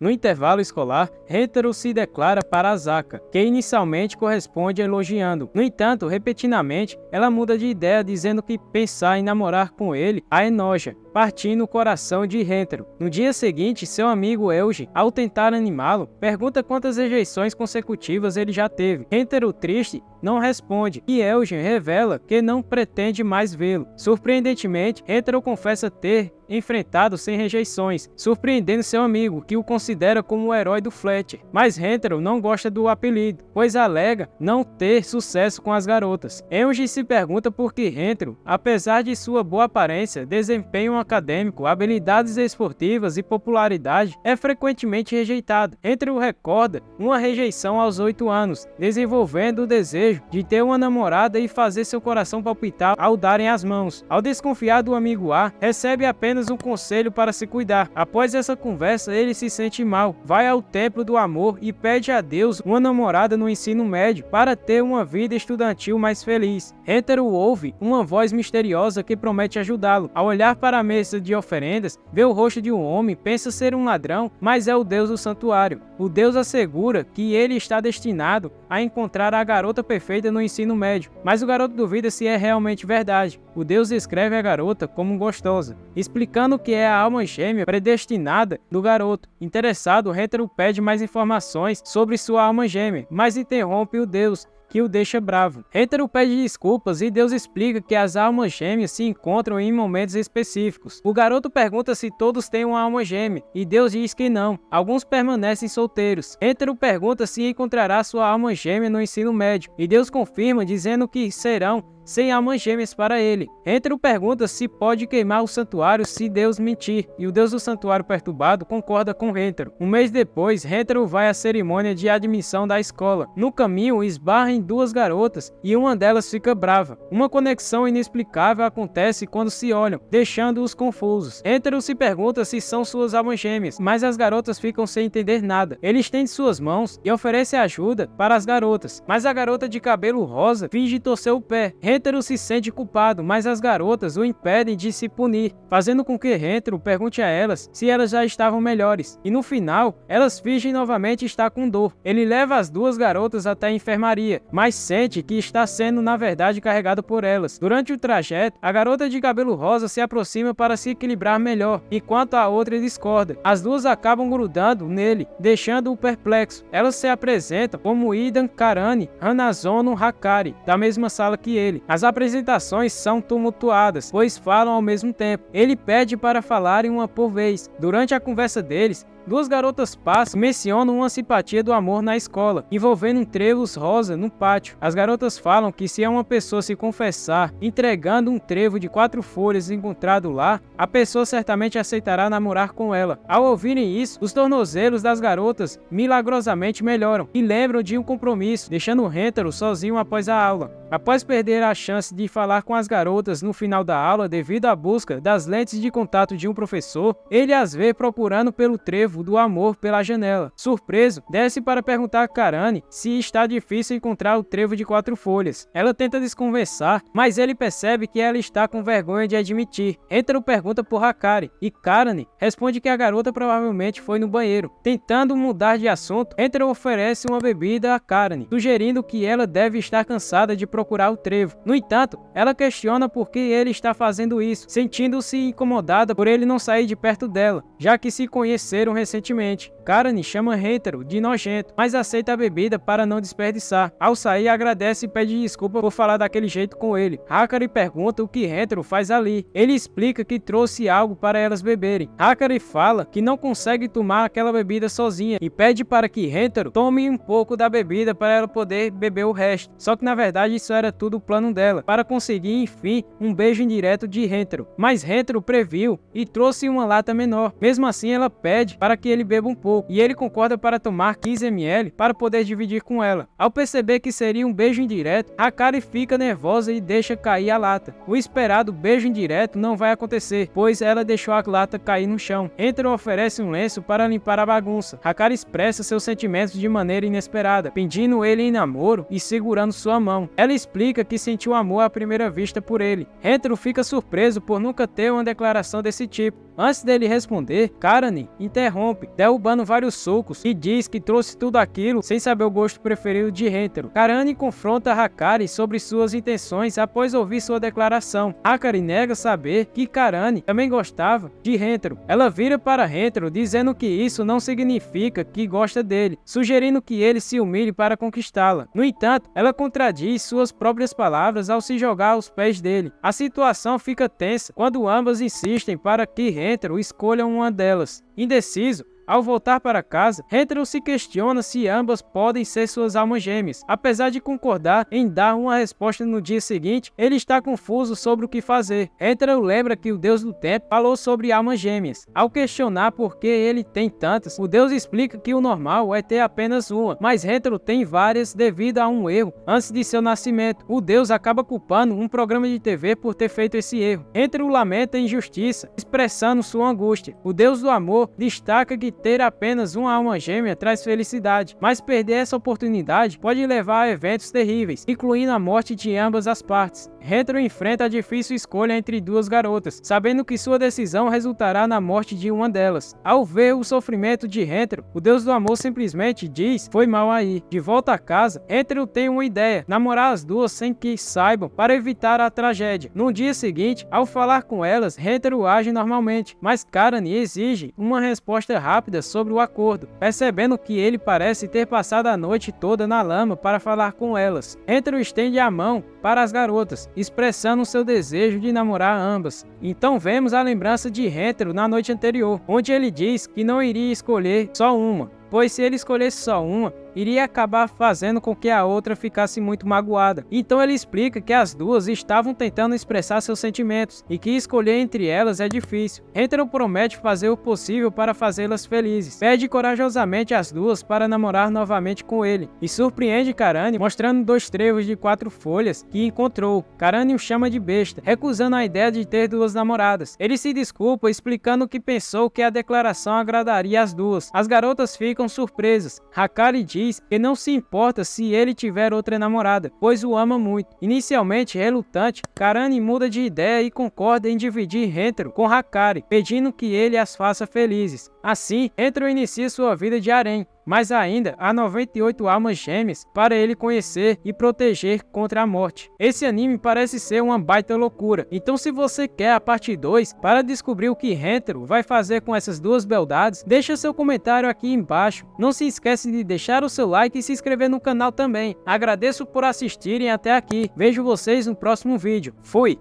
No intervalo escolar, Hentaro se declara para Asaka, que inicialmente corresponde elogiando. No entanto, repetidamente, ela muda de ideia dizendo que pensar em namorar com ele a enoja, partindo o coração de Hentaro. No dia seguinte, seu amigo Eugen, ao tentar animá-lo, pergunta quantas rejeições consecutivas ele já teve. Hentaro, triste, não responde, e Eugen revela que não pretende mais vê-lo. Surpreendentemente, Hentaro confessa ter enfrentado sem rejeições, surpreendendo seu amigo, que o considera como o herói do Fletcher. Mas Hentaro não gosta do apelido, pois alega não ter sucesso com as garotas. Eugen se pergunta por que Hentaro, apesar de sua boa aparência, desempenho acadêmico, habilidades esportivas e popularidade, é frequentemente rejeitado. Hentaro recorda uma rejeição aos 8 anos, desenvolvendo o desejo de ter uma namorada e fazer seu coração palpitar ao darem as mãos. Ao desconfiar do amigo A, recebe apenas um conselho para se cuidar. Após essa conversa, ele se sente mal, vai ao templo do amor e pede a Deus uma namorada no ensino médio para ter uma vida estudantil mais feliz. Hentaro ouve uma voz misteriosa que promete ajudá-lo. Ao olhar para a mesa de oferendas, vê o rosto de um homem, pensa ser um ladrão, mas é o Deus do santuário. O Deus assegura que ele está destinado a encontrar a garota perfeita no ensino médio, mas o garoto duvida se é realmente verdade. O Deus descreve a garota como gostosa, explicando que é a alma gêmea predestinada do garoto. Interessado, Hentaro pede mais informações sobre sua alma gêmea, mas interrompe o Deus, que o deixa bravo. Hentaro pede desculpas e Deus explica que as almas gêmeas se encontram em momentos específicos. O garoto pergunta se todos têm uma alma gêmea e Deus diz que não. Alguns permanecem solteiros. Hentaro pergunta se encontrará sua alma gêmea no ensino médio e Deus confirma dizendo que serão 100 almas gêmeas para ele. Hentaro pergunta se pode queimar o santuário se Deus mentir, e o Deus do santuário perturbado concorda com Hentaro. Um mês depois, Hentaro vai à cerimônia de admissão da escola. No caminho, esbarra em 2 garotas e uma delas fica brava. Uma conexão inexplicável acontece quando se olham, deixando-os confusos. Hentaro se pergunta se são suas almas gêmeas, mas as garotas ficam sem entender nada. Ele estende suas mãos e oferece ajuda para as garotas, mas a garota de cabelo rosa finge torcer o pé. Hentaro se sente culpado, mas as garotas o impedem de se punir, fazendo com que Hentaro pergunte a elas se elas já estavam melhores. E no final, elas fingem novamente estar com dor. Ele leva as 2 garotas até a enfermaria, mas sente que está sendo na verdade carregado por elas. Durante o trajeto, a garota de cabelo rosa se aproxima para se equilibrar melhor, enquanto a outra discorda. As 2 acabam grudando nele, deixando-o perplexo. Elas se apresentam como Idan Karani Hanazono Hakari, da mesma sala que ele. As apresentações são tumultuadas, pois falam ao mesmo tempo. Ele pede para falarem uma por vez. Durante a conversa deles, 2 garotas passam e mencionam uma simpatia do amor na escola, envolvendo um trevos rosa no pátio. As garotas falam que se uma pessoa se confessar entregando um trevo de 4 folhas encontrado lá, a pessoa certamente aceitará namorar com ela. Ao ouvirem isso, os tornozelos das garotas milagrosamente melhoram e lembram de um compromisso, deixando Hentaro sozinho após a aula. Após perder a chance de falar com as garotas no final da aula devido à busca das lentes de contato de um professor, ele as vê procurando pelo trevo do amor pela janela. Surpreso, desce para perguntar a Karani se está difícil encontrar o trevo de 4 folhas. Ela tenta desconversar, mas ele percebe que ela está com vergonha de admitir. Hentaro pergunta por Hakari e Karani responde que a garota provavelmente foi no banheiro. Tentando mudar de assunto, Hentaro oferece uma bebida a Karani, sugerindo que ela deve estar cansada de procurar o trevo. No entanto, ela questiona por que ele está fazendo isso, sentindo-se incomodada por ele não sair de perto dela, já que se conheceram recentemente. Karani chama Hentaro de nojento, mas aceita a bebida para não desperdiçar. Ao sair, agradece e pede desculpa por falar daquele jeito com ele. Hakari pergunta o que Hentaro faz ali. Ele explica que trouxe algo para elas beberem. Hakari fala que não consegue tomar aquela bebida sozinha e pede para que Hentaro tome um pouco da bebida para ela poder beber o resto. Só que na verdade isso era tudo o plano dela, para conseguir enfim um beijo indireto de Hentaro. Mas Hentaro previu e trouxe uma lata menor. Mesmo assim, ela pede para que ele beba um pouco e ele concorda para tomar 15 ml para poder dividir com ela. Ao perceber que seria um beijo indireto, Hakari fica nervosa e deixa cair a lata. O esperado beijo indireto não vai acontecer, pois ela deixou a lata cair no chão. Hentaro oferece um lenço para limpar a bagunça. Hakari expressa seus sentimentos de maneira inesperada, pedindo ele em namoro e segurando sua mão. Ela explica que sentiu amor à primeira vista por ele. Hentaro fica surpreso por nunca ter uma declaração desse tipo. Antes dele responder, Karan interrompe, derrubando vários socos, e diz que trouxe tudo aquilo sem saber o gosto preferido de Hentaro. Karan confronta Hakari sobre suas intenções após ouvir sua declaração. Hakari nega saber que Karan também gostava de Hentaro. Ela vira para Hentaro dizendo que isso não significa que gosta dele, sugerindo que ele se humilhe para conquistá-la. No entanto, ela contradiz suas próprias palavras ao se jogar aos pés dele. A situação fica tensa quando ambas insistem para que Hentaro escolha uma delas. Indeciso, ao voltar para casa, Hentaro se questiona se ambas podem ser suas almas gêmeas. Apesar de concordar em dar uma resposta no dia seguinte, ele está confuso sobre o que fazer. Hentaro lembra que o deus do tempo falou sobre almas gêmeas. Ao questionar por que ele tem tantas, o deus explica que o normal é ter apenas uma, mas Hentaro tem várias devido a um erro antes de seu nascimento. O deus acaba culpando um programa de TV por ter feito esse erro. Hentaro lamenta a injustiça, expressando sua angústia. O deus do amor destaca que ter apenas uma alma gêmea traz felicidade, mas perder essa oportunidade pode levar a eventos terríveis, incluindo a morte de ambas as partes. Hentaro enfrenta a difícil escolha entre duas garotas, sabendo que sua decisão resultará na morte de uma delas. Ao ver o sofrimento de Hentaro, o deus do amor simplesmente diz: "Foi mal aí". De volta a casa, Hentaro tem uma ideia: namorar as duas sem que saibam, para evitar a tragédia. No dia seguinte, ao falar com elas, Hentaro age normalmente, mas Karan exige uma resposta rápida sobre o acordo, percebendo que ele parece ter passado a noite toda na lama para falar com elas. Hentaro estende a mão para as garotas, expressando seu desejo de namorar ambas. Então vemos a lembrança de Hentaro na noite anterior, onde ele diz que não iria escolher só uma, pois se ele escolhesse só uma, iria acabar fazendo com que a outra ficasse muito magoada. Então ele explica que as duas estavam tentando expressar seus sentimentos e que escolher entre elas é difícil. Hentaro promete fazer o possível para fazê-las felizes. Pede corajosamente as duas para namorar novamente com ele e surpreende Karan mostrando 2 trevos de 4 folhas que encontrou. Karan o chama de besta, recusando a ideia de ter 2 namoradas. Ele se desculpa explicando que pensou que a declaração agradaria as duas. As garotas ficam surpresas. Hakari diz que não se importa se ele tiver outra namorada, pois o ama muito. Inicialmente relutante, Karan muda de ideia e concorda em dividir Hentaro com Hakari, pedindo que ele as faça felizes. Assim, Hentaro inicia sua vida de harém, mas ainda há 98 almas gêmeas para ele conhecer e proteger contra a morte. Esse anime parece ser uma baita loucura, então se você quer a parte 2 para descobrir o que Hentaro vai fazer com essas 2 beldades, deixa seu comentário aqui embaixo. Não se esquece de deixar o seu like e se inscrever no canal também. Agradeço por assistirem até aqui. Vejo vocês no próximo vídeo. Fui!